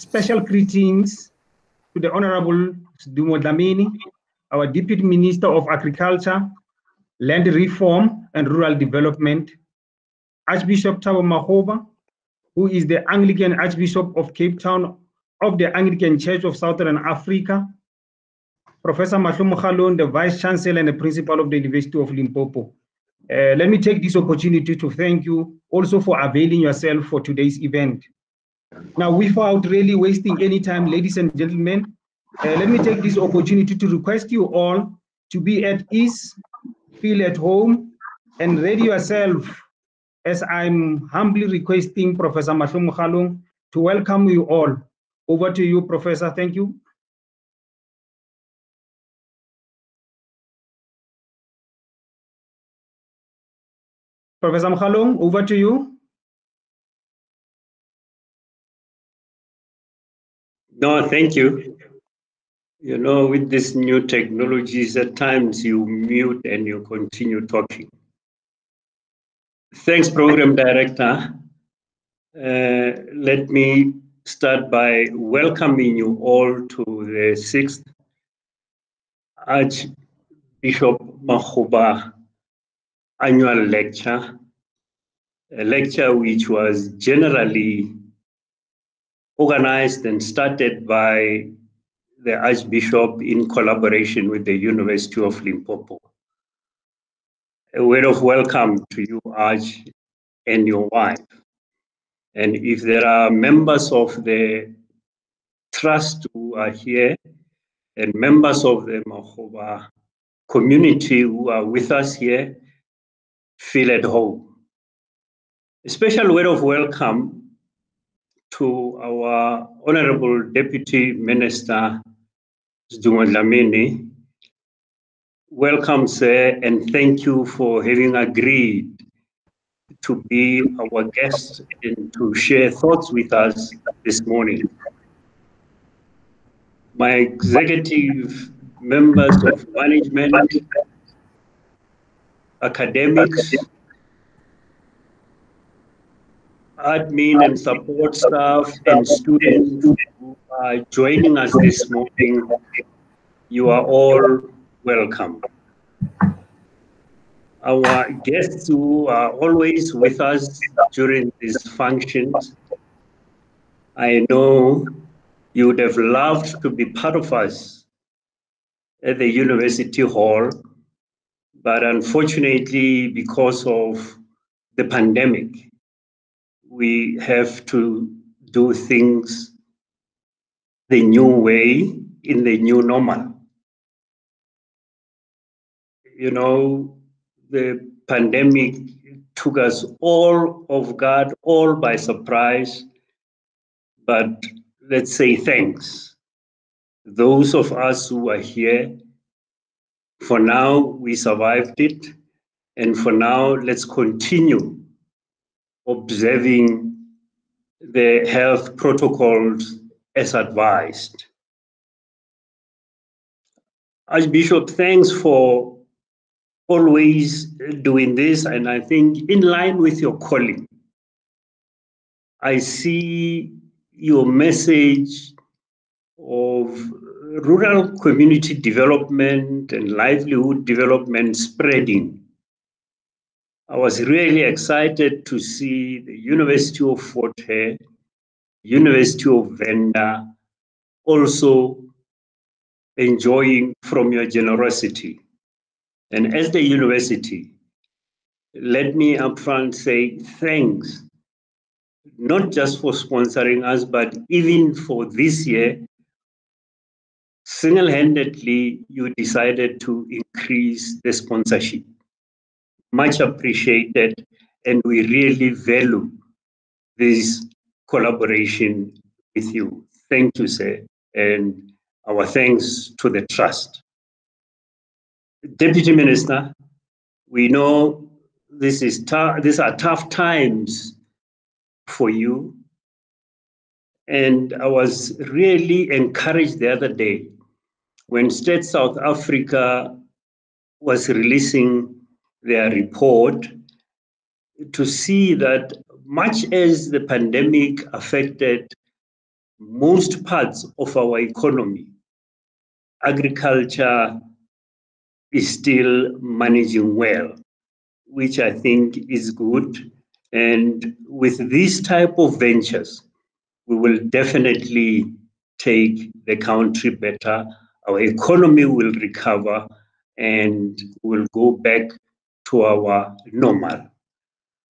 Special greetings to the Honorable Sdumo Dlamini, our Deputy Minister of Agriculture, Land Reform and Rural Development, Archbishop Thabo Makgoba, who is the Anglican Archbishop of Cape Town of the Anglican Church of Southern Africa, Professor Mahlomo Kgalong, the Vice Chancellor and the Principal of the University of Limpopo. Let me take this opportunity to thank you also for availing yourself for today's event. Now, without really wasting any time, ladies and gentlemen, let me take this opportunity to request you all to be at ease, feel at home, and ready yourself as I'm humbly requesting Professor Mahlomo Kgalong to welcome you all. Over to you, Professor. Thank you. Professor Kgalong, over to you. No, thank you. You know, with these new technologies, at times you mute and you continue talking. Thanks, Program Director. Let me start by welcoming you all to the 6th Archbishop Makgoba annual lecture, a lecture which was generally organized and started by the Archbishop in collaboration with the University of Limpopo. A word of welcome to you, Arch, and your wife. And if there are members of the trust who are here and members of the Makgoba community who are with us here, feel at home. A special word of welcome to our Honorable Deputy Minister, Sdumo Dlamini. Welcome, sir, and thank you for having agreed to be our guest and to share thoughts with us this morning. My executive members of management, academics, admin and support staff, and students who are joining us this morning, you are all welcome. Our guests who are always with us during these functions, I know you would have loved to be part of us at the University Hall, but unfortunately, because of the pandemic, we have to do things the new way, in the new normal. You know, the pandemic took us all off guard, all by surprise, but let's say thanks. Those of us who are here, for now, we survived it, and for now, let's continue observing the health protocols as advised. Archbishop, thanks for always doing this, and I think in line with your calling, I see your message of rural community development and livelihood development spreading. I was really excited to see the University of Fort Hare, University of Venda also enjoying from your generosity. And as the university, let me upfront say thanks, not just for sponsoring us, but even for this year, single-handedly, you decided to increase the sponsorship. Much appreciated, and we really value this collaboration with you. Thank you, sir, and our thanks to the trust. Deputy Minister, we know these are tough times for you, and I was really encouraged the other day when State South Africa was releasing their report to see that much as the pandemic affected most parts of our economy, agriculture is still managing well, which I think is good. And with these type of ventures, we will definitely take the country better. Our economy will recover and we'll go back to our normal.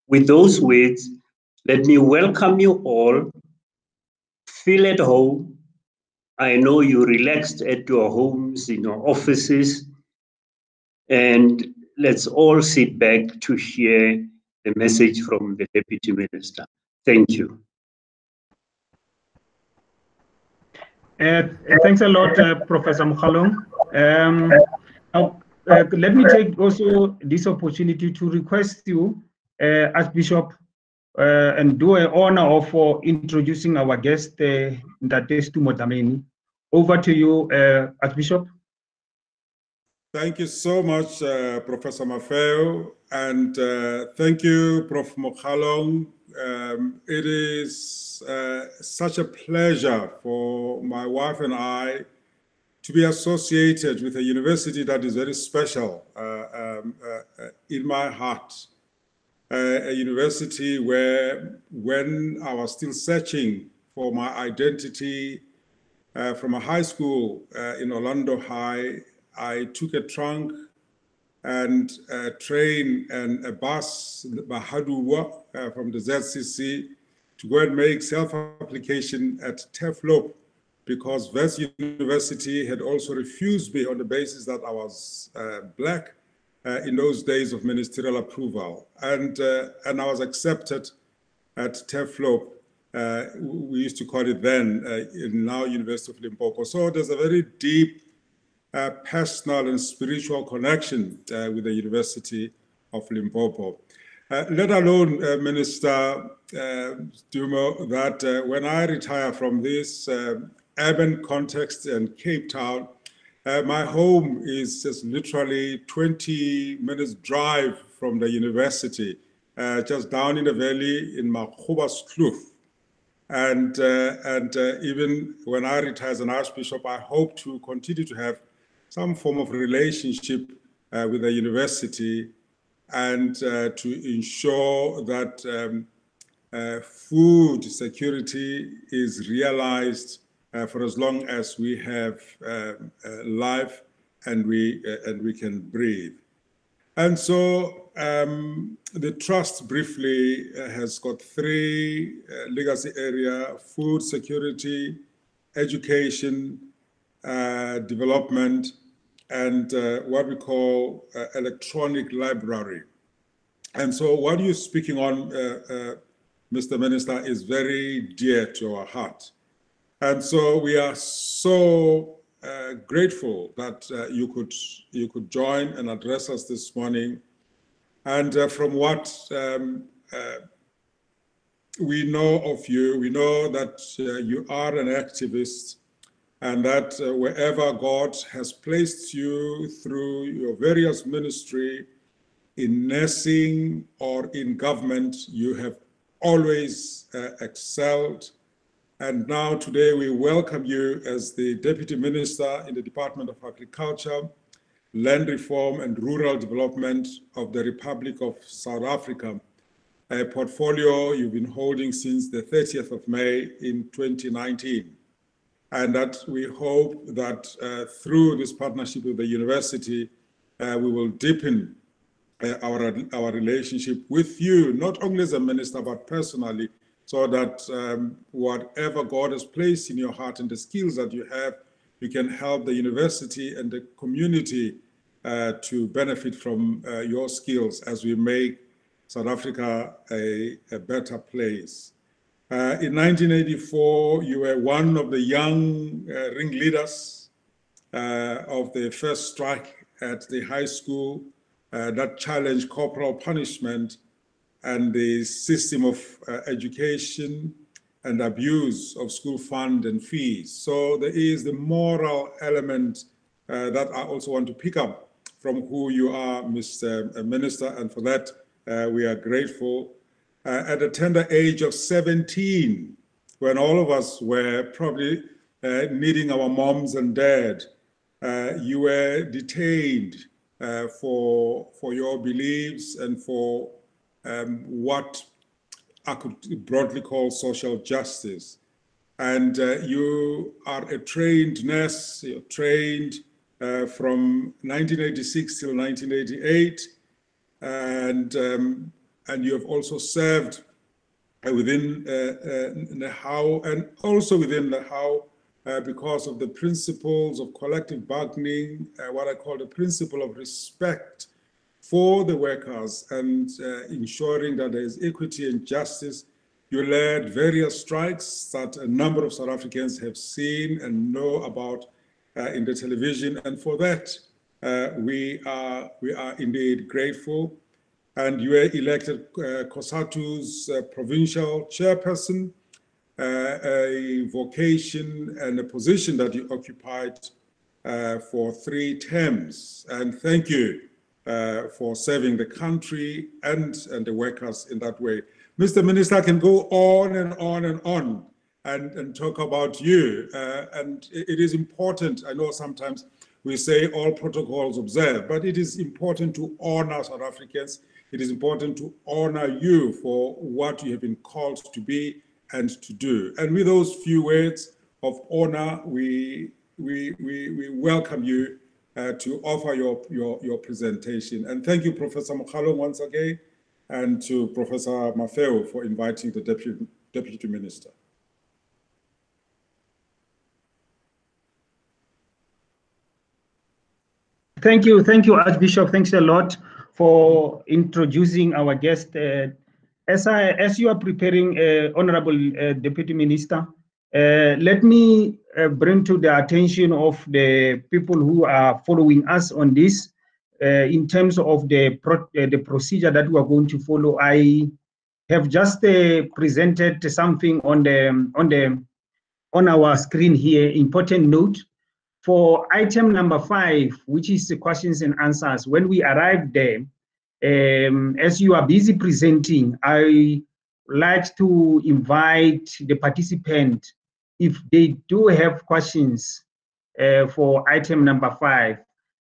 With those words, let me welcome you all. Feel at home. I know you relaxed at your homes, in your offices, and let's all sit back to hear the message from the Deputy Minister. Thank you. Thanks a lot, Professor Mokgalong. Let me take also this opportunity to request you, Archbishop, and do an honor of introducing our guest, Ntate Stumo Dlamini. Over to you, Archbishop. Thank you so much, Professor Maffeo, and thank you, Prof. Mokgalong. It is such a pleasure for my wife and I to be associated with a university that is very special in my heart. A university where, when I was still searching for my identity from a high school in Orlando High, I took a trunk and a train and a bus, Bahadur, from the ZCC to go and make self-application at TEFLOP, because West University had also refused me on the basis that I was Black in those days of ministerial approval. And I was accepted at TEFLOP. We used to call it then, now University of Limpopo. So there's a very deep personal and spiritual connection with the University of Limpopo. Let alone, Minister Stumo, that when I retire from this urban context in Cape Town, my home is just literally 20 minutes drive from the university, just down in the valley in Makhubas Kloof. And even when I retire as an Archbishop, I hope to continue to have some form of relationship with the university and to ensure that food security is realized for as long as we have life and we can breathe. And so the trust briefly has got three legacy area: food security, education, development, and what we call electronic library. And so what you're speaking on, Mr. Minister, is very dear to our heart. And so we are so grateful that you could join and address us this morning. And from what we know of you, we know that you are an activist, and that wherever God has placed you through your various ministry in nursing or in government, you have always excelled. And now today we welcome you as the Deputy Minister in the Department of Agriculture, Land Reform and Rural Development of the Republic of South Africa, a portfolio you've been holding since the 30th of May in 2019. And that we hope that through this partnership with the university, we will deepen our relationship with you, not only as a minister, but personally, so that whatever God has placed in your heart and the skills that you have, you can help the university and the community to benefit from your skills as we make South Africa a better place. In 1984, you were one of the young ringleaders of the first strike at the high school that challenged corporal punishment and the system of education and abuse of school fund and fees. So there is the moral element that I also want to pick up from who you are, Mr. Minister, and for that we are grateful. At a tender age of 17, when all of us were probably needing our moms and dad, you were detained for your beliefs and for what I could broadly call social justice. And you are a trained nurse. You're trained from 1986 till 1988, and you have also served within NEHAWU and also within NEHAWU because of the principles of collective bargaining, what I call the principle of respect for the workers and ensuring that there is equity and justice. You led various strikes that a number of South Africans have seen and know about in the television, and for that we are indeed grateful. And you were elected COSATU's provincial chairperson, a vocation and a position that you occupied for 3 terms. And thank you for serving the country and the workers in that way. Mr. Minister, I can go on and on and on and talk about you. And it is important, I know sometimes we say all protocols observed, but it is important to honor South Africans. It is important to honor you for what you have been called to be and to do. And with those few words of honor, we welcome you to offer your presentation. And thank you, Professor Moghalong, once again, and to Professor Mafeo for inviting the Deputy Minister. Thank you, Archbishop. Thanks a lot for introducing our guest. As you are preparing, Honorable Deputy Minister, let me bring to the attention of the people who are following us on this in terms of the procedure that we are going to follow. I have just presented something on our screen here. Important note. For item number 5, which is the questions and answers, when we arrive there, as you are busy presenting, I like to invite the participant, if they do have questions for item number 5,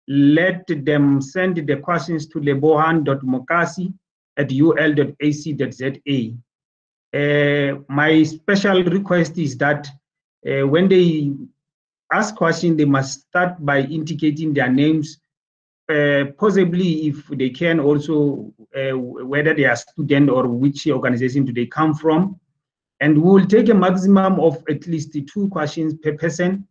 let them send the questions to lebohan.mokasi@ul.ac.za. My special request is that when they ask questions, they must start by indicating their names, possibly if they can also whether they are student or which organization do they come from. And we will take a maximum of at least 2 questions per person.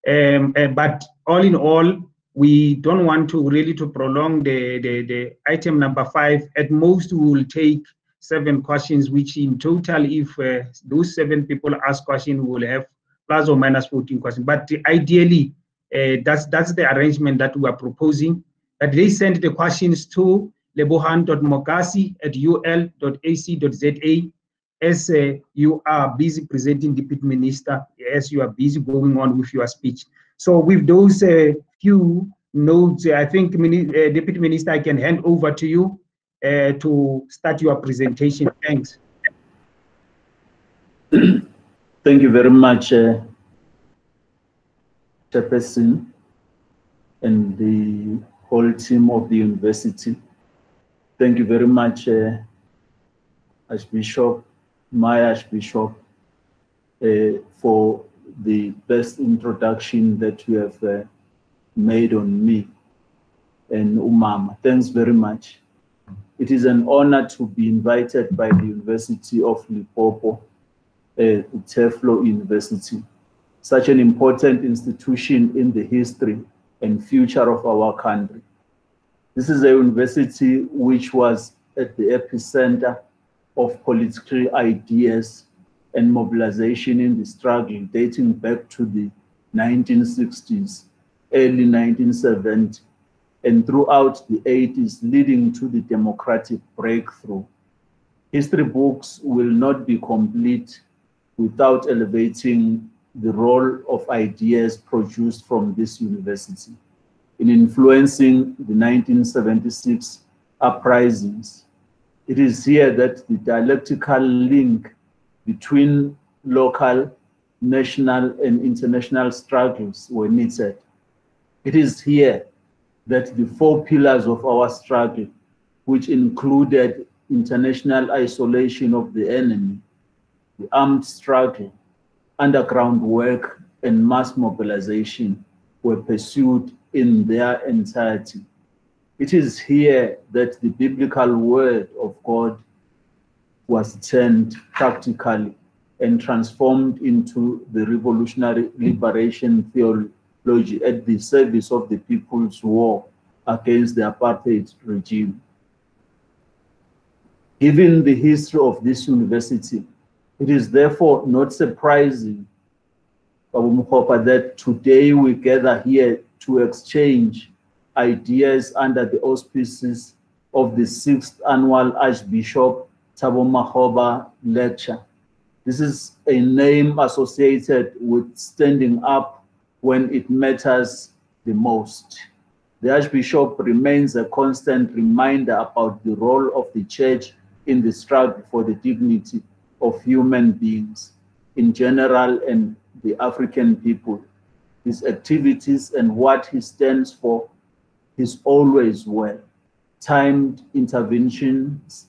But all in all, we don't want to really prolong the item number 5. At most, we will take 7 questions, which in total, if those 7 people ask questions, we will have plus or minus 14 questions. But ideally, that's the arrangement that we are proposing, that they send the questions to lebohan.mokasi@ul.ac.za as you are busy presenting, Deputy Minister, as you are busy going on with your speech. So with those few notes, I think, Deputy Minister, I can hand over to you to start your presentation. Thanks. Thank you very much, Chairperson, and the whole team of the university. Thank you very much, Archbishop, my Archbishop, for the best introduction that you have made on me and Umama. Thanks very much. It is an honor to be invited by the University of Limpopo, Teflo University, such an important institution in the history and future of our country. This is a university which was at the epicenter of political ideas and mobilization in the struggle dating back to the 1960s, early 1970s, and throughout the 80s, leading to the democratic breakthrough. History books will not be complete without elevating the role of ideas produced from this university in influencing the 1976 uprisings. It is here that the dialectical link between local, national, and international struggles were knitted. It is here that the 4 pillars of our struggle, which included international isolation of the enemy, the armed struggle, underground work, and mass mobilization, were pursued in their entirety. It is here that the biblical word of God was turned practically and transformed into the revolutionary liberation theology at the service of the people's war against the apartheid regime. Given the history of this university, it is therefore not surprising that today we gather here to exchange ideas under the auspices of the 6th annual Archbishop Thabo Makgoba lecture. This is a name associated with standing up when it matters the most. The Archbishop remains a constant reminder about the role of the Church in the struggle for the dignity of human beings in general and the African people. His activities and what he stands for is always well timed interventions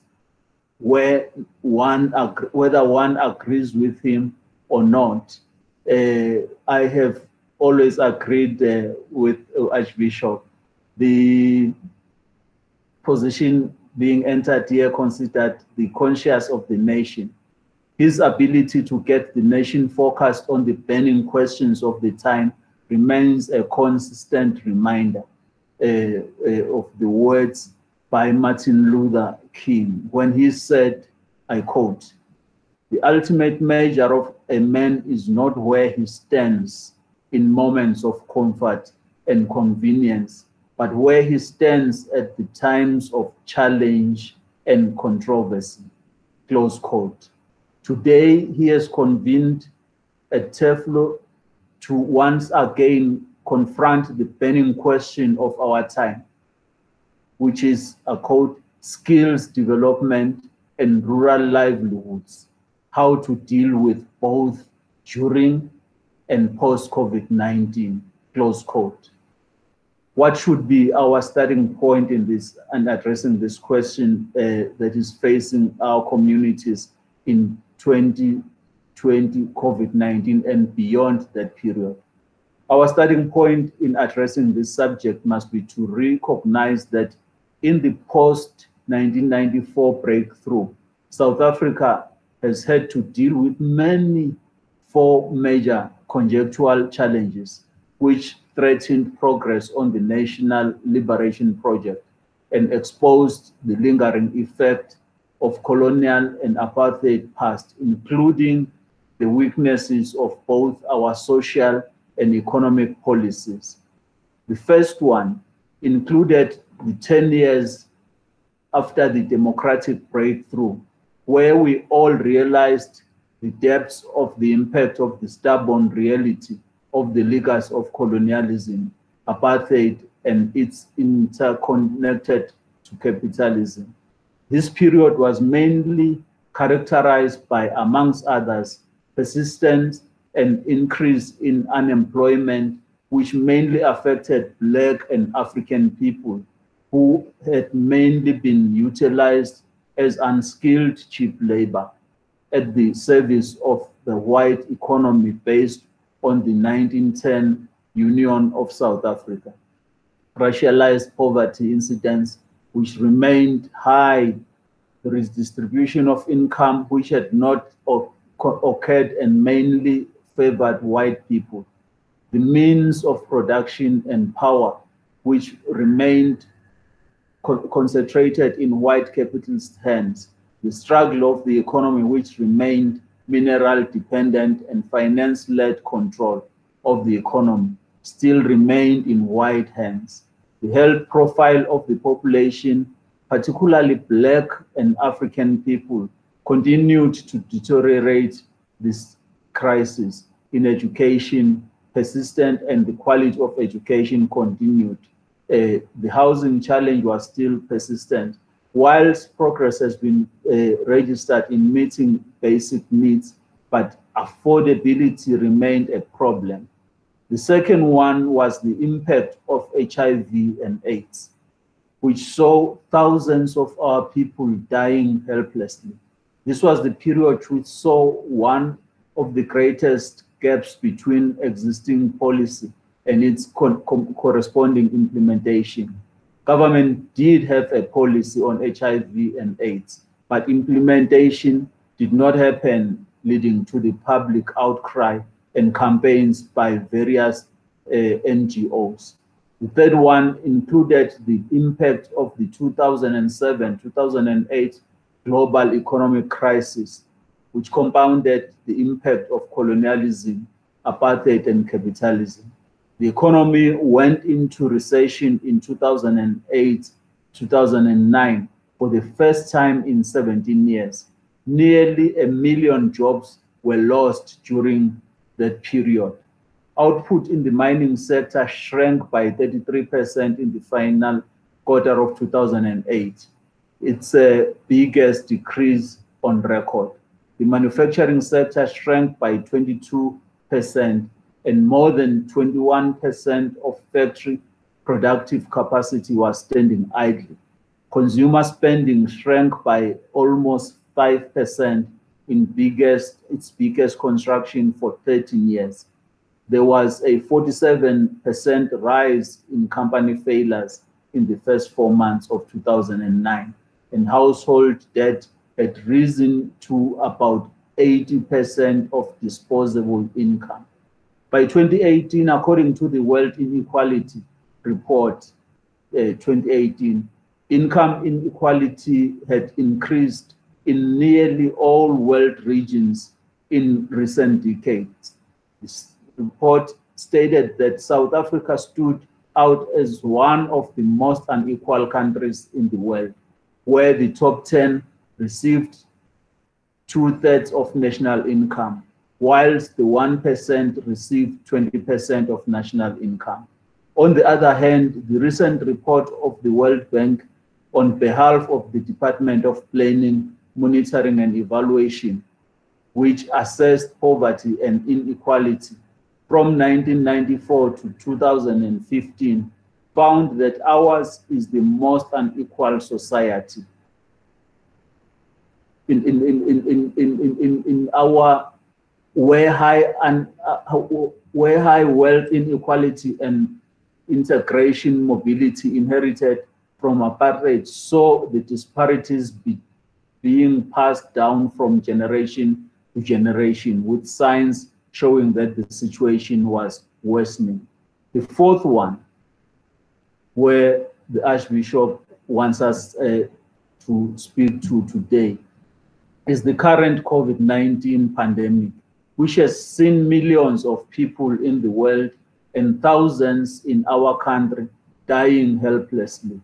whether one agrees with him or not. I have always agreed with Archbishop. The position being entered here considered the conscience of the nation. His ability to get the nation focused on the burning questions of the time remains a consistent reminder of the words by Martin Luther King when he said, I quote, "The ultimate measure of a man is not where he stands in moments of comfort and convenience, but where he stands at the times of challenge and controversy." Close quote. Today, he has convened a TEFLO to once again confront the burning question of our time, which is, a quote, skills development and rural livelihoods, how to deal with both during and post-COVID-19, close quote. What should be our starting point in this and addressing this question that is facing our communities in 2020 COVID-19 and beyond that period? Our starting point in addressing this subject must be to recognize that in the post-1994 breakthrough, South Africa has had to deal with many 4 major conjunctural challenges which threatened progress on the national liberation project and exposed the lingering effect of colonial and apartheid past, including the weaknesses of both our social and economic policies. The first one included the 10 years after the democratic breakthrough, where we all realized the depths of the impact of the stubborn reality of the legacy of colonialism, apartheid, and its interconnected to capitalism. This period was mainly characterized by, amongst others, persistent and increase in unemployment, which mainly affected Black and African people who had mainly been utilized as unskilled cheap labor at the service of the white economy based on the 1910 Union of South Africa. Racialized poverty incidents, which remained high, the redistribution of income, which had not occurred and mainly favored white people, the means of production and power, which remained concentrated in white capitalist hands, the struggle of the economy, which remained mineral dependent, and finance-led control of the economy still remained in white hands. The health profile of the population, particularly Black and African people, continued to deteriorate. This crisis in education persistent and the quality of education continued. The housing challenge was still persistent. Whilst progress has been registered in meeting basic needs, but affordability remained a problem. The second one was the impact of HIV and AIDS, which saw thousands of our people dying helplessly. This was the period which saw one of the greatest gaps between existing policy and its corresponding implementation. Government did have a policy on HIV and AIDS, but implementation did not happen, leading to the public outcry and campaigns by various NGOs. The third one included the impact of the 2007-2008 global economic crisis, which compounded the impact of colonialism, apartheid, and capitalism. The economy went into recession in 2008-2009 for the first time in 17 years. Nearly 1 million jobs were lost during that period. Output in the mining sector shrank by 33% in the final quarter of 2008. It's the biggest decrease on record. The manufacturing sector shrank by 22%, and more than 21% of factory productive capacity was standing idle. Consumer spending shrank by almost 5% in its biggest contraction for 13 years. There was a 47% rise in company failures in the first 4 months of 2009, and household debt had risen to about 80% of disposable income. By 2018, according to the World Inequality Report 2018, income inequality had increased in nearly all world regions in recent decades. This report stated that South Africa stood out as one of the most unequal countries in the world, where the top 10 received 2/3 of national income, whilst the 1% received 20% of national income. On the other hand, the recent report of the World Bank on behalf of the Department of Planning, Monitoring and Evaluation, which assessed poverty and inequality from 1994 to 2015, found that ours is the most unequal society. In our where high wealth inequality and integration mobility inherited from apartheid saw the disparities being passed down from generation to generation, with signs showing that the situation was worsening. The fourth one, where the Archbishop wants us to speak to today, is the current COVID-19 pandemic, which has seen millions of people in the world and thousands in our country dying helplessly.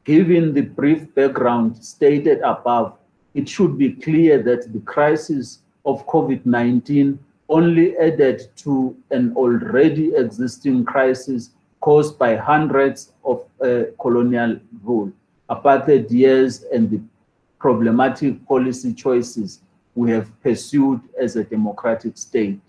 Given the brief background stated above, it should be clear that the crisis of COVID-19 only added to an already existing crisis caused by hundreds of colonial rule, apartheid years, and the problematic policy choices we have pursued as a democratic state.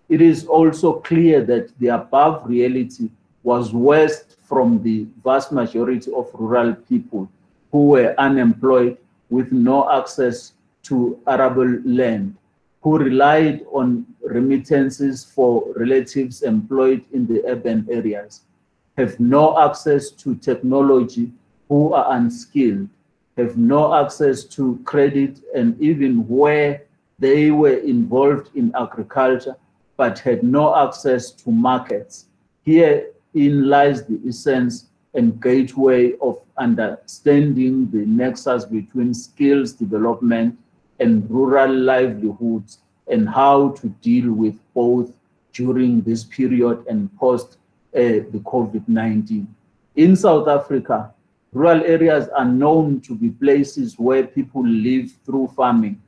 It is also clear that the above reality was worse from the vast majority of rural people who were unemployed with no access to arable land, who relied on remittances for relatives employed in the urban areas, have no access to technology, who are unskilled, have no access to credit, and even where they were involved in agriculture but had no access to markets. Herein lies the essence and gateway of understanding the nexus between skills development and rural livelihoods, and how to deal with both during this period and post the COVID-19. In South Africa, rural areas are known to be places where people live through farming,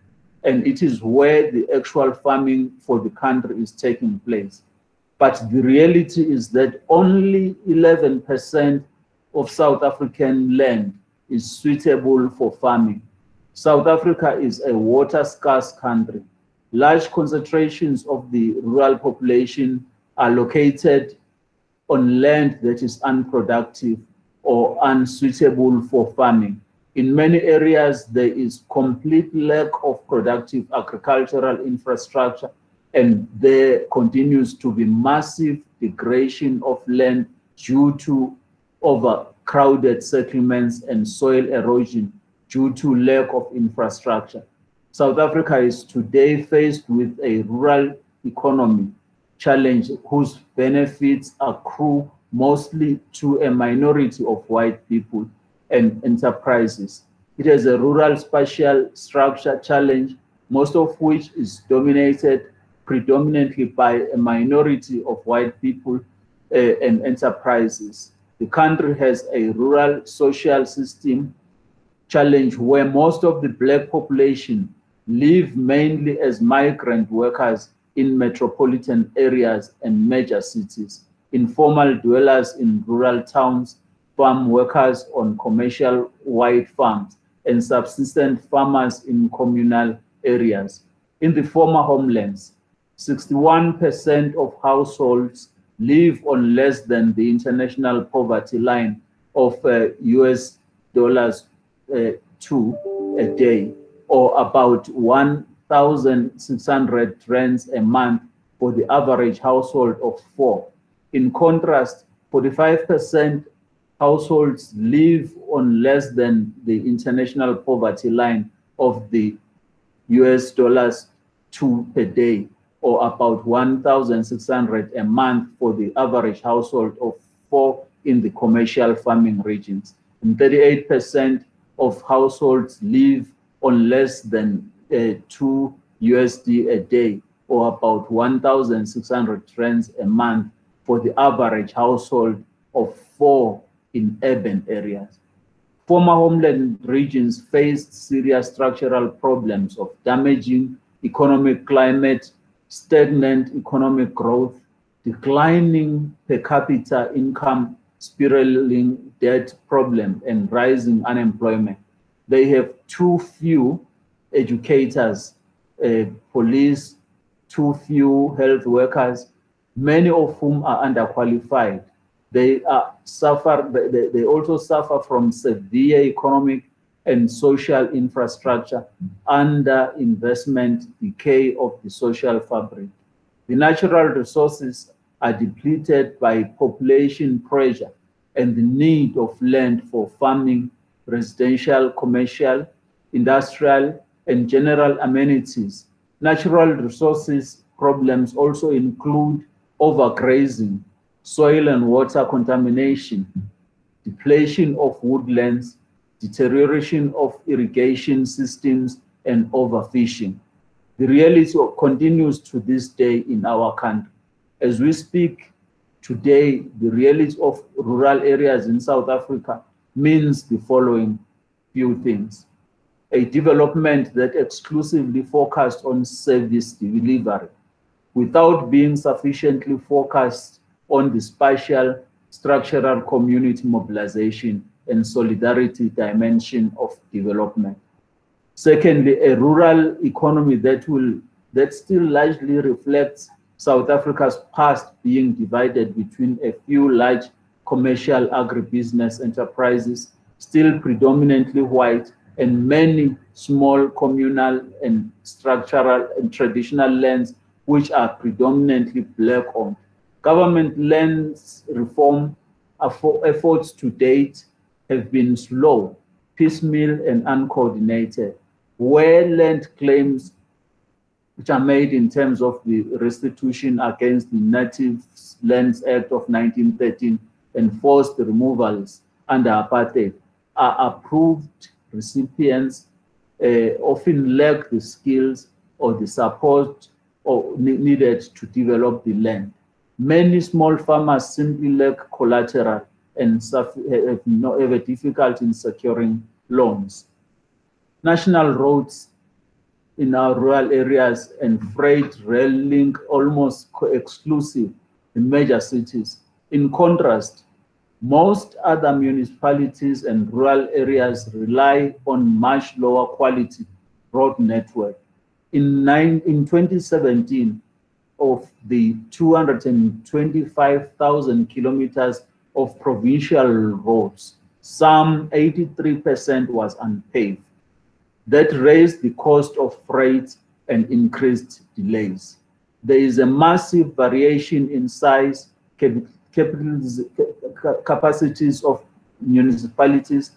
and it is where the actual farming for the country is taking place. But the reality is that only 11% of South African land is suitable for farming. South Africa is a water-scarce country. Large concentrations of the rural population are located on land that is unproductive or unsuitable for farming. In many areas, there is complete lack of productive agricultural infrastructure, and there continues to be massive degradation of land due to overcrowded settlements and soil erosion due to lack of infrastructure. South Africa is today faced with a rural economy challenge whose benefits accrue mostly to a minority of white people and enterprises. It has a rural spatial structure challenge, most of which is dominated predominantly by a minority of white people and enterprises. The country has a rural social system challenge where most of the Black population live mainly as migrant workers in metropolitan areas and major cities, informal dwellers in rural towns, farm workers on commercial white farms, and subsistence farmers in communal areas. In the former homelands, 61% of households live on less than the international poverty line of US dollars $2 a day, or about 1,600 rands a month for the average household of 4. In contrast, 45% households live on less than the international poverty line of the US dollars $2 per day, or about 1,600 a month for the average household of 4 in the commercial farming regions. And 38% of households live on less than 2 USD a day, or about 1,600 rands a month for the average household of 4 in urban areas. Former homeland regions faced serious structural problems of damaging economic climate, stagnant economic growth, declining per capita income, spiraling debt problem, and rising unemployment. They have too few educators, police, too few health workers, many of whom are underqualified. They also suffer from severe economic and social infrastructure, underinvestment, decay of the social fabric. The natural resources are depleted by population pressure and the need of land for farming, residential, commercial, industrial, and general amenities. Natural resources problems also include overgrazing, soil and water contamination, depletion of woodlands, deterioration of irrigation systems, and overfishing. The reality continues to this day in our country. As we speak today, the reality of rural areas in South Africa means the following few things. A development that exclusively focused on service delivery without being sufficiently focused on the spatial, structural community mobilization and solidarity dimension of development. Secondly, a rural economy that still largely reflects South Africa's past being divided between a few large commercial agribusiness enterprises, still predominantly white, and many small communal and structural and traditional lands which are predominantly Black owned. Government lands reform efforts to date have been slow, piecemeal, and uncoordinated. Where land claims which are made in terms of the restitution against the Native Lands Act of 1913 and forced removals under apartheid are approved recipients often lack the skills or the support needed to develop the land. Many small farmers simply lack collateral and have a difficulty in securing loans. National roads in our rural areas and freight rail link almost exclusive in major cities. In contrast, most other municipalities and rural areas rely on much lower quality road network. In 2017, of the 225,000 kilometers of provincial roads, some 83% was unpaved. That raised the cost of freight and increased delays. There is a massive variation in size, capacities of municipalities,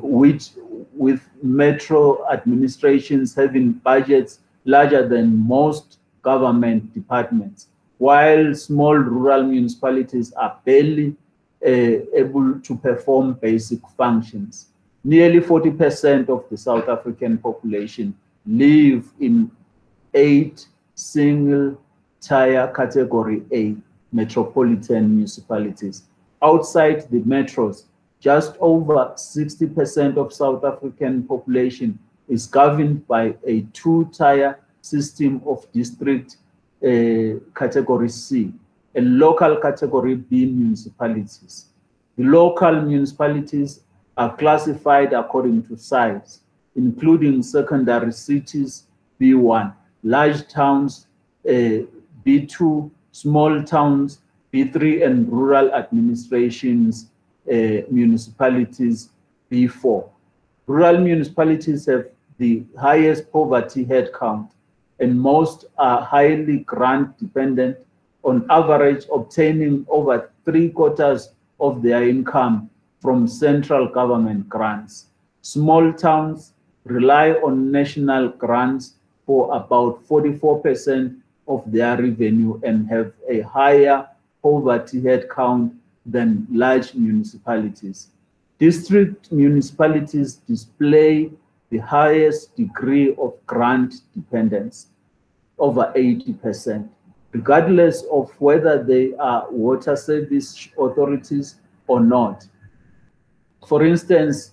which with metro administrations having budgets larger than most government departments, while small rural municipalities are barely able to perform basic functions. Nearly 40% of the South African population live in 8 single-tier Category A metropolitan municipalities. Outside the metros, just over 60% of South African population is governed by a 2-tier system of district Category C and local Category B municipalities. The local municipalities are classified according to size, including secondary cities B1, large towns B2, small towns B3, and rural administrations municipalities B4. Rural municipalities have the highest poverty headcount, and most are highly grant dependent, on average obtaining over 3/4 of their income from central government grants. Small towns rely on national grants for about 44% of their revenue and have a higher poverty headcount than large municipalities. District municipalities display the highest degree of grant dependence, over 80%, regardless of whether they are water service authorities or not. For instance,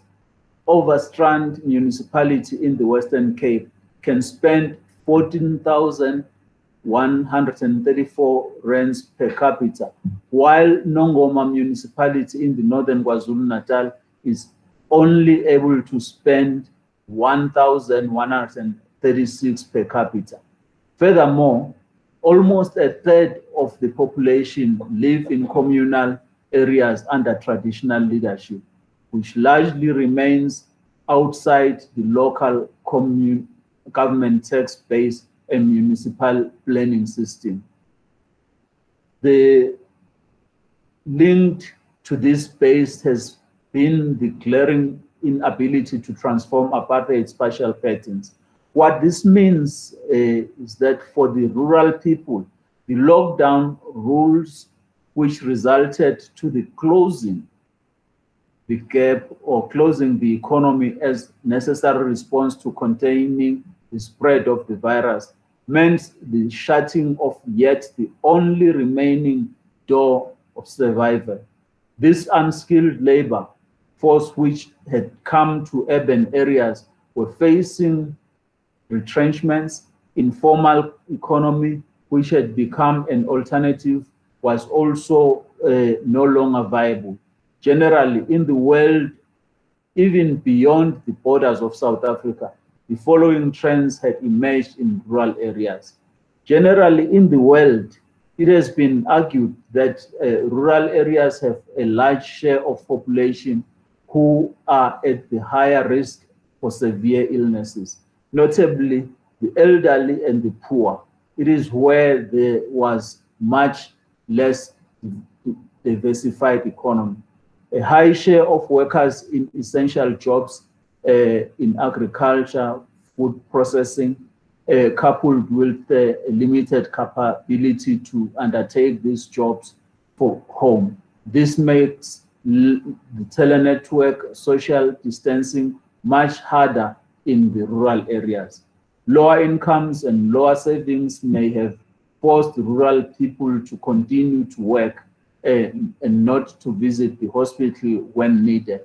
Overstrand municipality in the Western Cape can spend 14,134 rands per capita, while Nongoma municipality in the northern KwaZulu-Natal is only able to spend 1,136 per capita. Furthermore, almost a third of the population live in communal areas under traditional leadership, which largely remains outside the local government tax base and municipal planning system. The linked to this base has been the glaring inability to transform apartheid spatial patterns. What this means is that for the rural people, the lockdown rules, which resulted to the closing the gap or closing the economy as necessary response to containing the spread of the virus, meant the shutting of yet the only remaining door of survival. This unskilled labor force, which had come to urban areas, were facing retrenchments. Informal economy, which had become an alternative, was also no longer viable. Generally, in the world, even beyond the borders of South Africa, the following trends had emerged in rural areas. Generally, in the world, it has been argued that rural areas have a large share of population who are at the higher risk for severe illnesses, notably the elderly and the poor. It is where there was much less diversified economy. A high share of workers in essential jobs in agriculture, food processing, coupled with a limited capability to undertake these jobs for home. This makes the telenetwork social distancing much harder in the rural areas. Lower incomes and lower savings may have forced rural people to continue to work and not to visit the hospital when needed.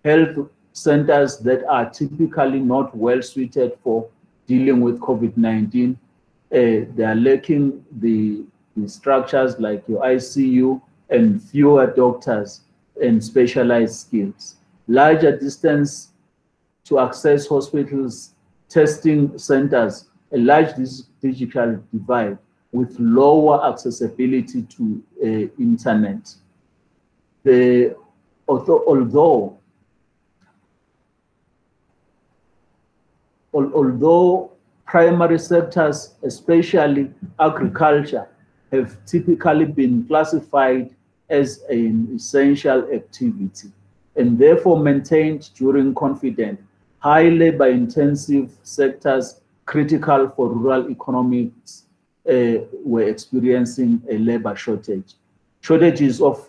Health centers that are typically not well suited for dealing with COVID-19, they are lacking the structures like your ICU and fewer doctors and specialized skills. Larger distance to access hospitals, testing centers, a large digital divide with lower accessibility to internet. Although primary sectors, especially agriculture, have typically been classified as an essential activity and therefore maintained during confident, high labor-intensive sectors critical for rural economics were experiencing a labor shortage. Shortages of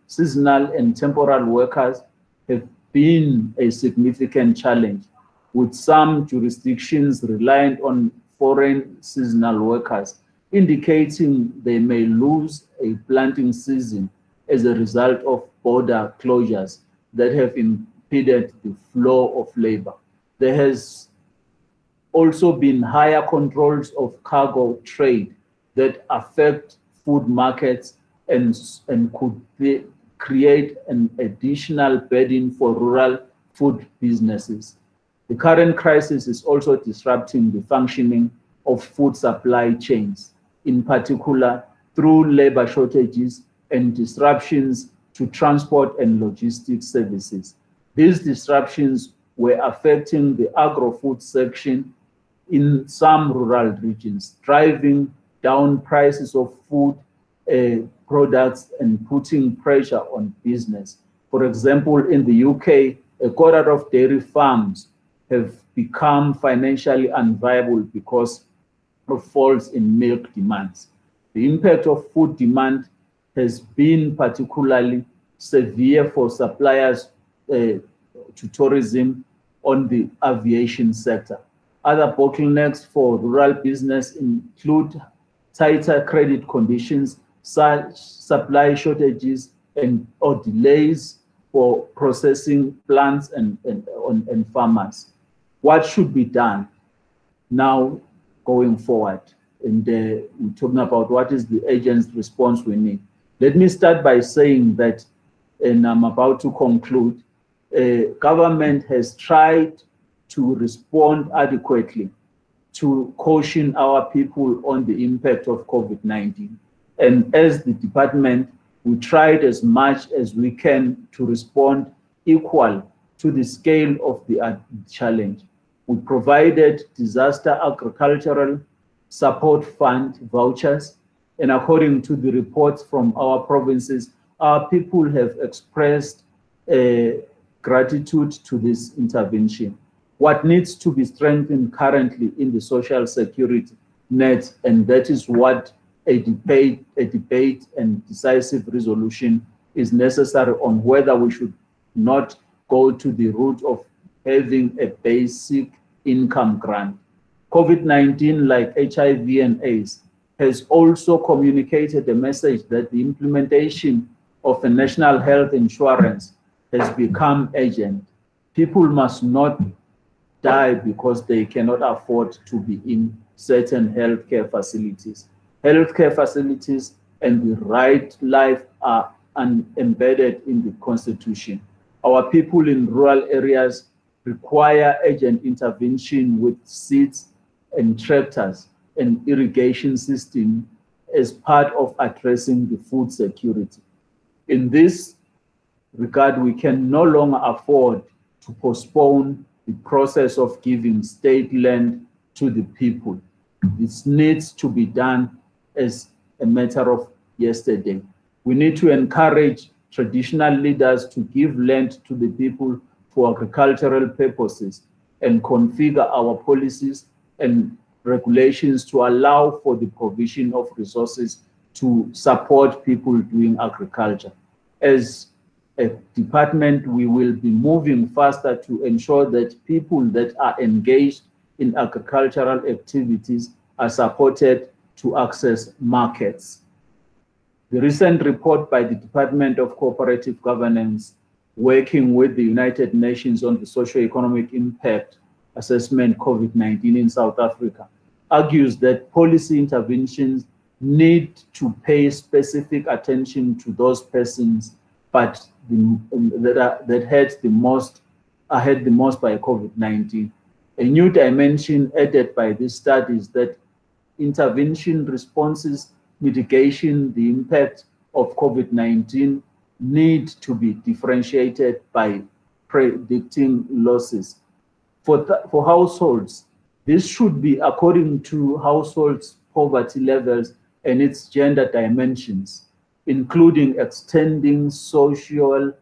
seasonal and temporal workers have been a significant challenge, with some jurisdictions reliant on foreign seasonal workers, indicating they may lose a planting season as a result of border closures that have impeded the flow of labor. There has also been higher controls of cargo trade that affect food markets and could create an additional burden for rural food businesses. The current crisis is also disrupting the functioning of food supply chains, in particular through labor shortages and disruptions to transport and logistics services. These disruptions were affecting the agro-food section in some rural regions, driving down prices of food products and putting pressure on business. For example, in the UK, a quarter of dairy farms have become financially unviable because of falls in milk demands. The impact of food demand has been particularly severe for suppliers to tourism on the aviation sector. Other bottlenecks for rural business include tighter credit conditions, supply shortages, or delays for processing plants and farmers. What should be done now going forward? And we're talking about what is the agent's response we need. Let me start by saying that, and I'm about to conclude, government has tried to respond adequately to caution our people on the impact of COVID-19. And as the department, we tried as much as we can to respond equal to the scale of the challenge. We provided disaster agricultural support fund vouchers, and according to the reports from our provinces, our people have expressed gratitude to this intervention. What needs to be strengthened currently in the social security net, and that is what a debate and decisive resolution is necessary on whether we should not go to the route of having a basic income grant. COVID-19, like HIV and AIDS, has also communicated a message that the implementation of a national health insurance has become urgent. People must not die because they cannot afford to be in certain healthcare facilities. Healthcare facilities and the right life are embedded in the Constitution. Our people in rural areas require urgent intervention with seeds and tractors and irrigation system as part of addressing the food security. In this regard, we can no longer afford to postpone the process of giving state land to the people. This needs to be done as a matter of yesterday. We need to encourage traditional leaders to give land to the people for agricultural purposes and configure our policies and regulations to allow for the provision of resources to support people doing agriculture. As a department, we will be moving faster to ensure that people that are engaged in agricultural activities are supported to access markets. The recent report by the Department of Cooperative Governance, working with the United Nations on the Socio-Economic Impact Assessment COVID-19 in South Africa, argues that policy interventions need to pay specific attention to those persons that had the most by COVID-19. A new dimension added by this study is that intervention responses mitigation the impact of COVID-19 need to be differentiated by predicting losses. For households, this should be according to households' poverty levels and its gender dimensions, including extending social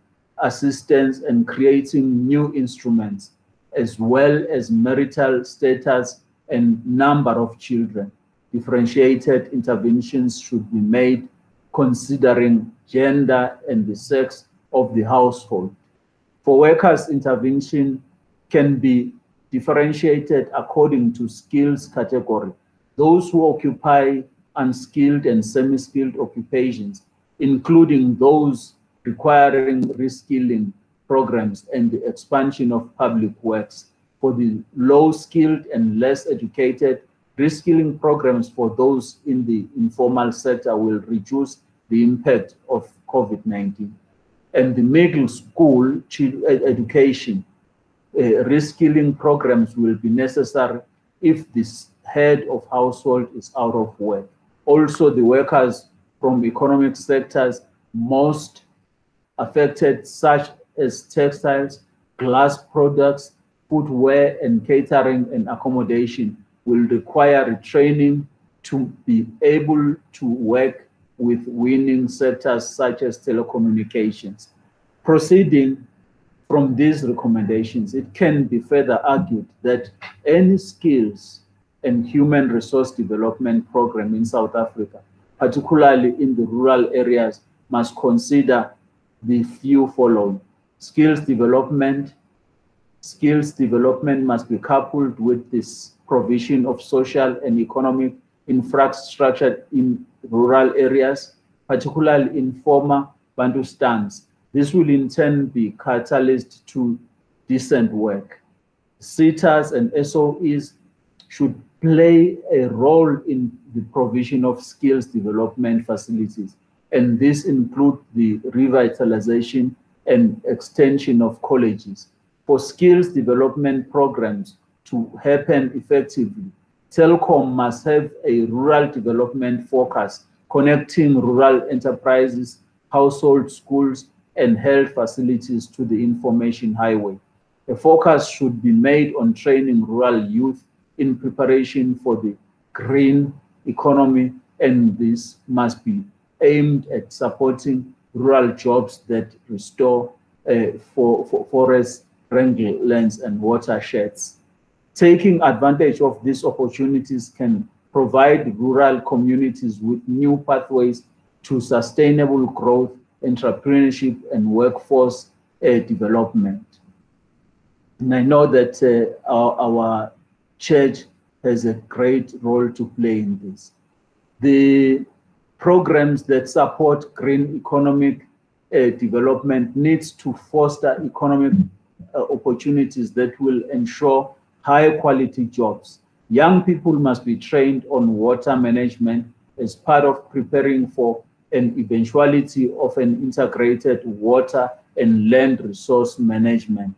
assistance and creating new instruments, as well as marital status and number of children. Differentiated interventions should be made considering gender and the sex of the household. For workers, intervention can be differentiated according to skills category. Those who occupy unskilled and semi-skilled occupations, including those requiring reskilling programs and the expansion of public works. For the low-skilled and less educated, reskilling programs for those in the informal sector will reduce the impact of COVID-19. And the middle school education, reskilling programs will be necessary if this head of household is out of work. Also, the workers from economic sectors most affected, such as textiles, glass products, footwear, and catering and accommodation, will require retraining to be able to work with winning sectors such as telecommunications. Proceeding from these recommendations, it can be further argued that any skills and human resource development program in South Africa, particularly in the rural areas, must consider the few following. Skills development must be coupled with this provision of social and economic infrastructure in rural areas, particularly in former Bantustans. This will in turn be catalyst to decent work. SETAs and SOEs should play a role in the provision of skills development facilities, and this includes the revitalization and extension of colleges. For skills development programs to happen effectively, Telkom must have a rural development focus, connecting rural enterprises, household schools, and health facilities to the information highway. A focus should be made on training rural youth in preparation for the green economy, and this must be aimed at supporting rural jobs that restore forest, rangelands, and watersheds. Taking advantage of these opportunities can provide rural communities with new pathways to sustainable growth, entrepreneurship, and workforce development. And I know that our church has a great role to play in this. The programs that support green economic development needs to foster economic opportunities that will ensure high quality jobs. Young people must be trained on water management as part of preparing for an eventuality of an integrated water and land resource management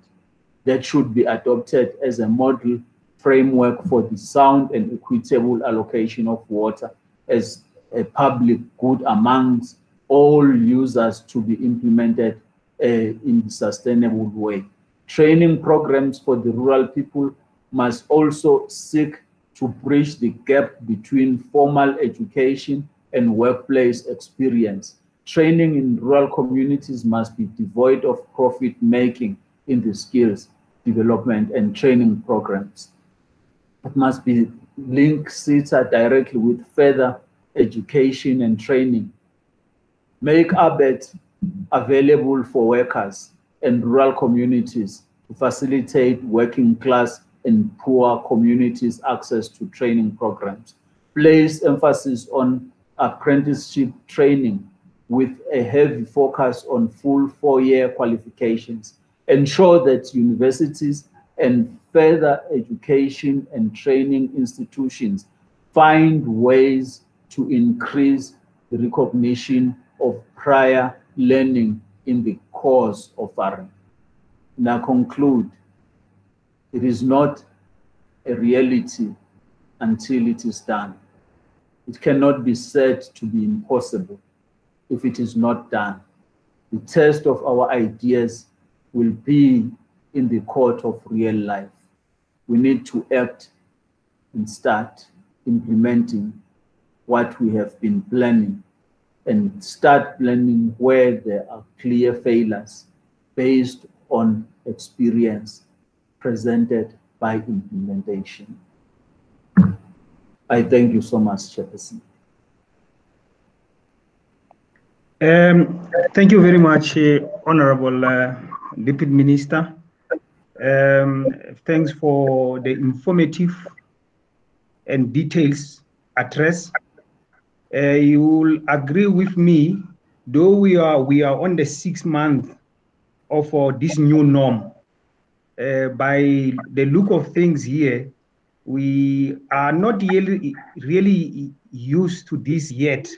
that should be adopted as a model framework for the sound and equitable allocation of water as a public good amongst all users to be implemented in a sustainable way. Training programs for the rural people must also seek to bridge the gap between formal education and workplace experience. Training in rural communities must be devoid of profit making in the skills development and training programs. It must be linked SETA directly with further education and training. Make ABET available for workers and rural communities to facilitate working class and poor communities' access to training programs. Place emphasis on apprenticeship training with a heavy focus on full 4-year qualifications. Ensure that universities and further education and training institutions find ways to increase the recognition of prior learning in the course offering. And I conclude, it is not a reality until it is done. It cannot be said to be impossible if it is not done. The test of our ideas will be in the court of real life. We need to act and start implementing what we have been planning, and start planning where there are clear failures based on experience presented by implementation. I thank you so much, Chairperson. Thank you very much, Honorable Deputy Minister. Thanks for the informative and details address. You will agree with me, though we are on the 6th month of this new norm. By the look of things here, we are not really used to this yet.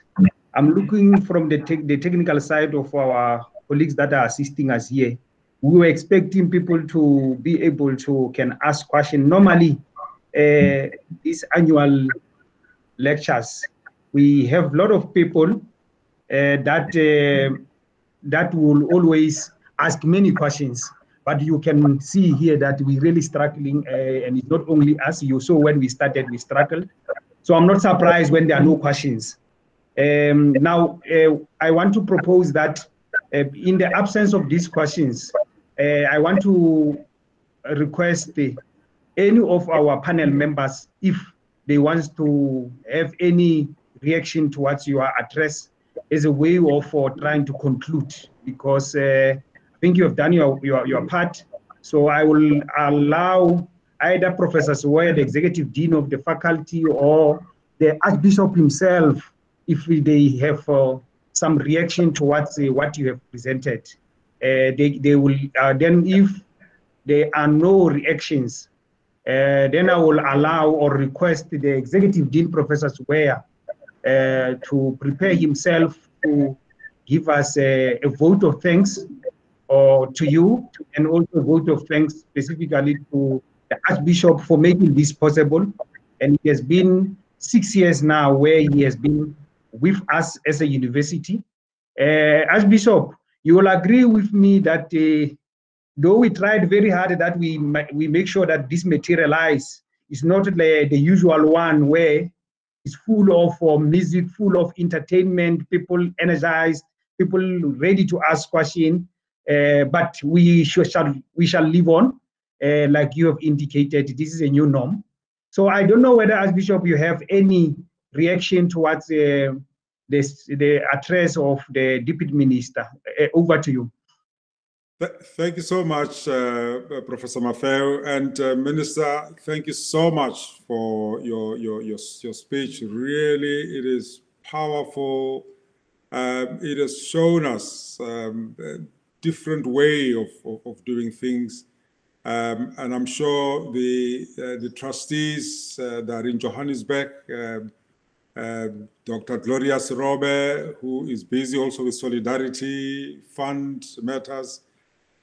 I'm looking from the technical side of our colleagues that are assisting us here. We were expecting people to be able to can ask questions. Normally, these annual lectures, we have a lot of people that will always ask many questions. But you can see here that we're really struggling, and it's not only us. You saw when we started, we struggled. So I'm not surprised when there are no questions. Now, I want to propose that in the absence of these questions, I want to request any of our panel members, if they want to have any reaction towards your address, as a way of trying to conclude, because I think you have done your part. So I will allow either Professor Siwoya, the Executive Dean of the faculty, or the Archbishop himself, if they have some reaction towards what you have presented. They will, then if there are no reactions, then I will allow or request the Executive Dean, Professor Siwoya, to prepare himself to give us a vote of thanks to you, and also a vote of thanks specifically to the Archbishop for making this possible. And it has been 6 years now where he has been with us as a university. Archbishop, you will agree with me that though we tried very hard that we make sure that this materialize, is not the usual one where it's full of music, full of entertainment, people energized, people ready to ask questions. But we shall live on, like you have indicated. This is a new norm. So I don't know whether, Archbishop, you have any reaction towards the address of the Deputy Minister. Over to you. Thank you so much, Professor Maffeo, and Minister. Thank you so much for your speech. Really, it is powerful. It has shown us a different way of doing things, and I'm sure the trustees that are in Johannesburg, Dr. Gloria Sirobe, who is busy also with Solidarity Fund matters,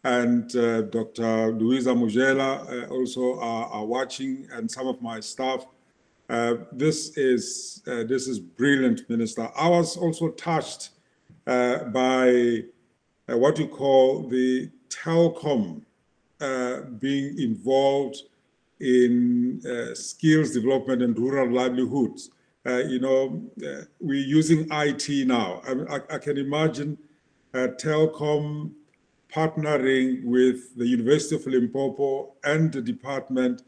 and Dr. Louisa Mujela also are watching, and some of my staff. This is brilliant, Minister. I was also touched by what you call the Telkom being involved in skills development and rural livelihoods. We're using IT now. I can imagine Telkom partnering with the University of Limpopo and the department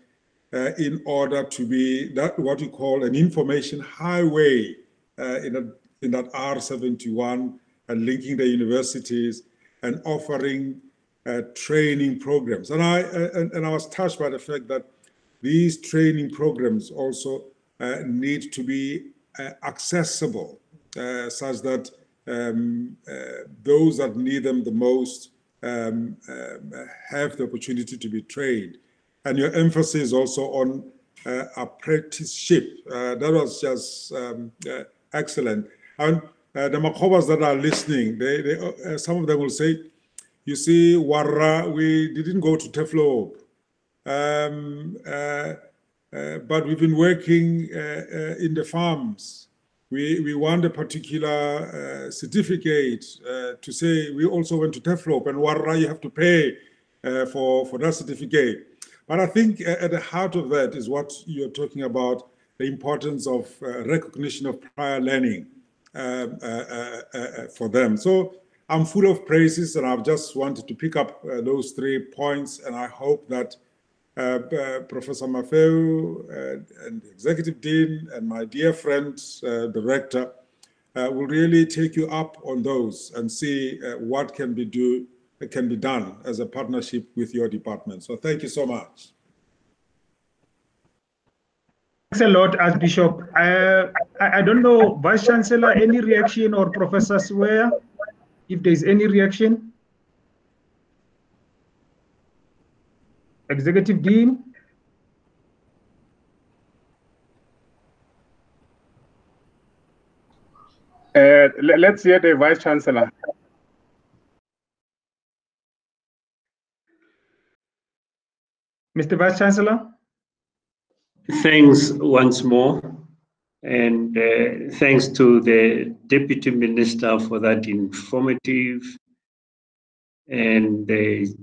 in order to be what you call an information highway in that R71, and linking the universities and offering training programs. And I was touched by the fact that these training programs also need to be accessible, such that those that need them the most have the opportunity to be trained. And your emphasis also on apprenticeship. That was just excellent. And the Makobas that are listening, some of them will say, you see, Warra, we didn't go to Teflo. but we've been working in the farms. We want a particular certificate to say we also went to TEFLOP, and what you have to pay for that certificate. But I think at the heart of that is what you're talking about, the importance of recognition of prior learning for them. So I'm full of praises, and I've just wanted to pick up those 3 points, and I hope that Professor Maffeo and the Executive Dean and my dear friend, the Rector, will really take you up on those and see what can be done as a partnership with your department. So thank you so much. Thanks a lot, Archbishop. I don't know, Vice Chancellor, any reaction, or Professor Siweya, if there's any reaction? Executive Dean? Let's hear the Vice Chancellor. Mr. Vice Chancellor? Thanks once more, and thanks to the Deputy Minister for that informative and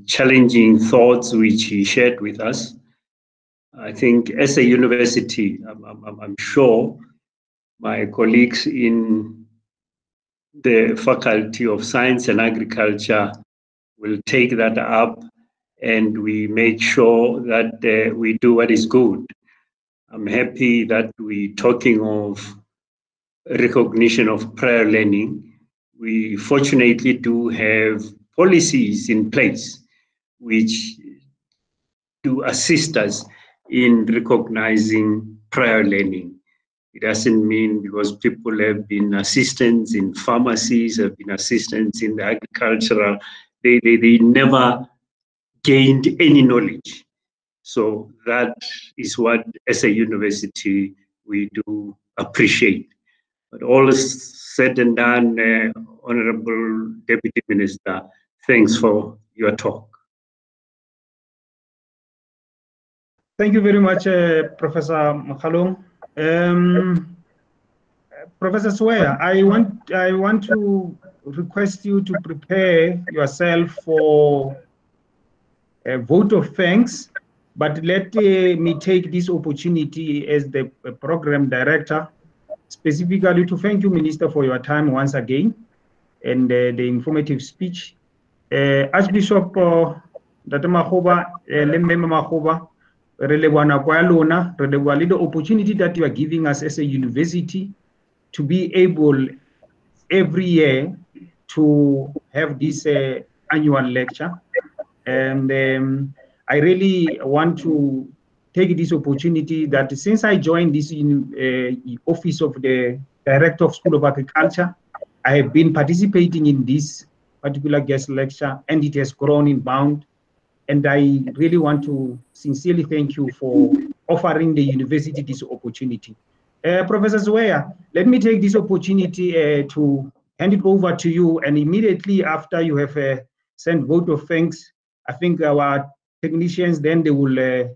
challenging thoughts which he shared with us. I think as a university, I'm sure my colleagues in the Faculty of Science and Agriculture will take that up, and we make sure that we do what is good. I'm happy that we're talking of recognition of prior learning. We fortunately do have policies in place which do assist us in recognizing prior learning. It doesn't mean because people have been assistants in pharmacies, have been assistants in the agricultural, they never gained any knowledge. So that is what, as a university, we do appreciate. But all is said and done, Honorable Deputy Minister, thanks for your talk. Thank you very much, Professor Mokgalong. Professor Siweya, I want to request you to prepare yourself for a vote of thanks, but let me take this opportunity as the program director specifically to thank you, Minister, for your time once again and the informative speech. Archbishop Dr. Makgoba, Lemmeme Makgoba, re leboha nako ya lona, re leboha le the opportunity that you are giving us as a university to be able every year to have this annual lecture. And I really want to take this opportunity that since I joined this office of the Director of School of Agriculture, I have been participating in this particular guest lecture, and it has grown in bound. And I really want to sincerely thank you for offering the university this opportunity. Professor Siweya, let me take this opportunity to hand it over to you, and immediately after you have sent vote of thanks, I think our technicians then they will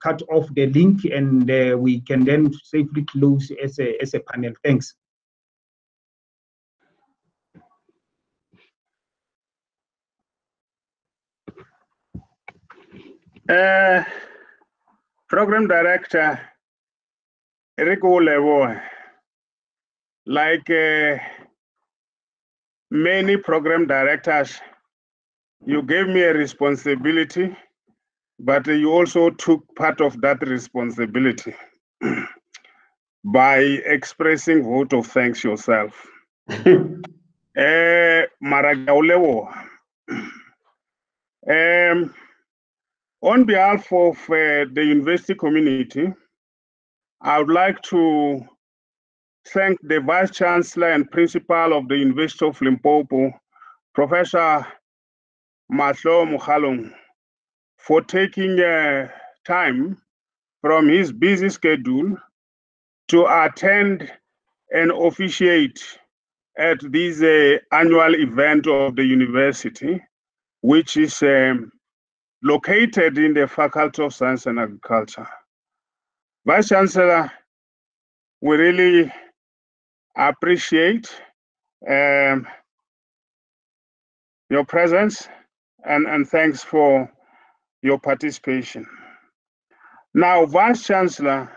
cut off the link, and we can then safely close as a panel. Thanks. Program Director Rico Levo, like many program directors, you gave me a responsibility, but you also took part of that responsibility by expressing vote of thanks yourself. On behalf of the university community, I would like to thank the Vice Chancellor and Principal of the University of Limpopo, Professor Matlho Mokgalong, for taking time from his busy schedule to attend and officiate at this annual event of the university, which is located in the Faculty of Science and Agriculture. Vice Chancellor, we really appreciate your presence and thanks for your participation. Now, Vice Chancellor,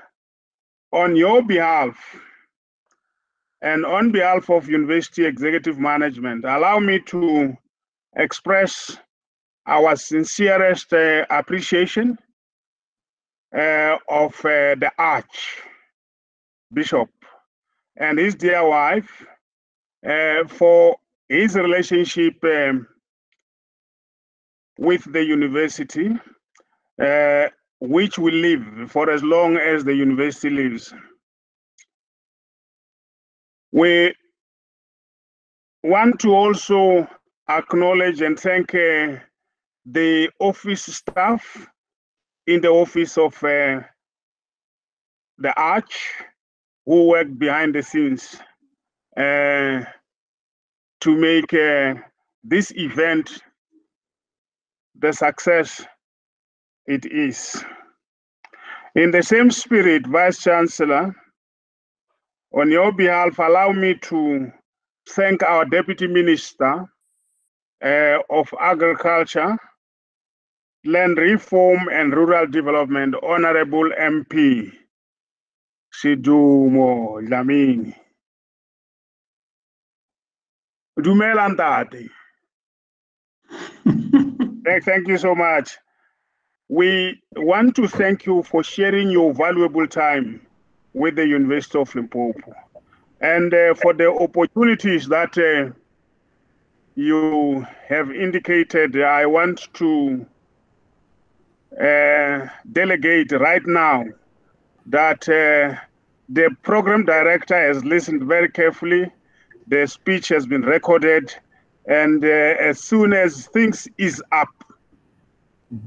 on your behalf and on behalf of University Executive Management, allow me to express our sincerest appreciation of the Archbishop and his dear wife for his relationship with the university, which will live for as long as the university lives. We want to also acknowledge and thank the office staff in the office of the Arch who work behind the scenes to make this event the success it is. In the same spirit, Vice Chancellor, on your behalf, allow me to thank our Deputy Minister of Agriculture, Land Reform and Rural Development, Honorable MP Sidumo Dlamini. Dumela Ntate. Thank you so much. We want to thank you for sharing your valuable time with the University of Limpopo and for the opportunities that you have indicated. I want to delegate right now that the program director has listened very carefully. The speech has been recorded, and as soon as things is up,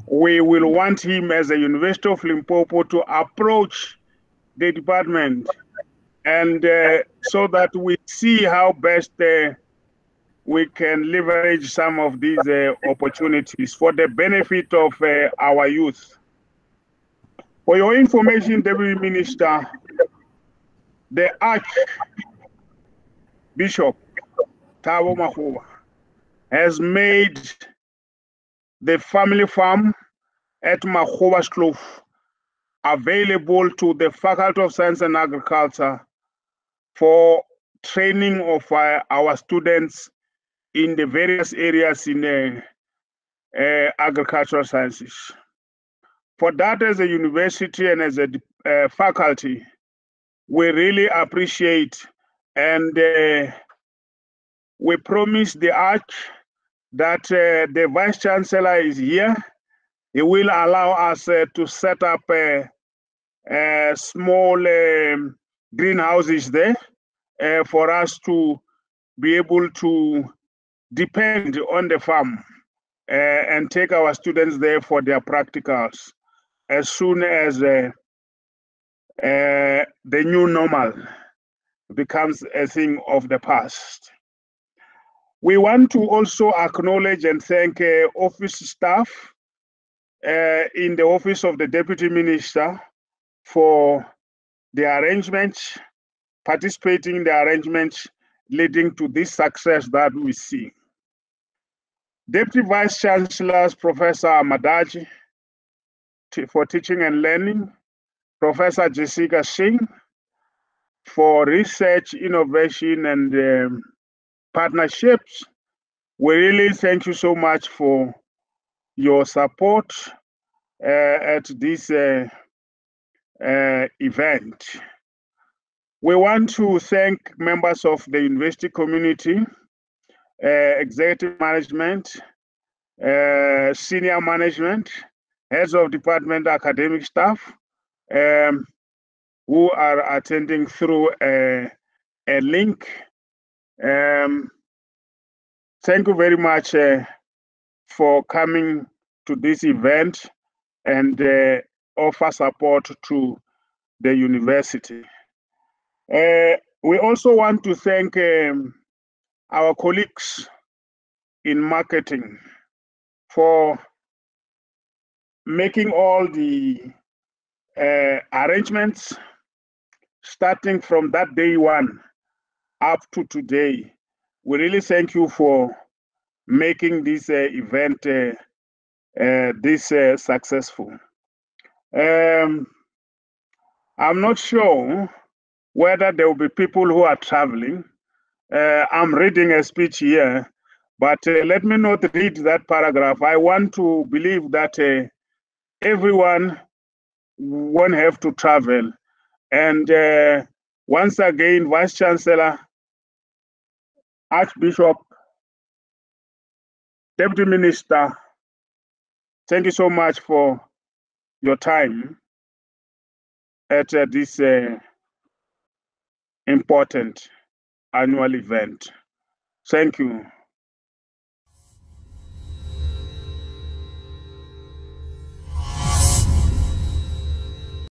we will want him as a University of Limpopo to approach the department and so that we see how best we can leverage some of these opportunities for the benefit of our youth. For your information, Deputy Minister, the Archbishop Thabo Makgoba has made the family farm at Makgoba's Kloof available to the Faculty of Science and Agriculture for training of our students in the various areas in agricultural sciences. For that, as a university and as a faculty, we really appreciate, and we promise the Arch that the Vice Chancellor is here. He will allow us to set up small greenhouses there for us to be able to depend on the farm and take our students there for their practicals as soon as the new normal becomes a thing of the past. We want to also acknowledge and thank office staff in the office of the Deputy Minister for the arrangements, participating in the arrangements leading to this success that we see. Deputy Vice Chancellors, Professor Madaji for teaching and learning, Professor Jessica Singh for research, innovation, and partnerships. We really thank you so much for your support at this event. We want to thank members of the university community, executive management, senior management, heads of department, academic staff, who are attending through a link. Thank you very much for coming to this event and offer support to the university. We also want to thank our colleagues in marketing for making all the arrangements, starting from that day one up to today. We really thank you for making this event successful. I'm not sure whether there will be people who are traveling. I'm reading a speech here, but let me not read that paragraph. I want to believe that everyone won't have to travel. And once again, Vice Chancellor, Archbishop, Deputy Minister, thank you so much for your time at this important annual event. Thank you.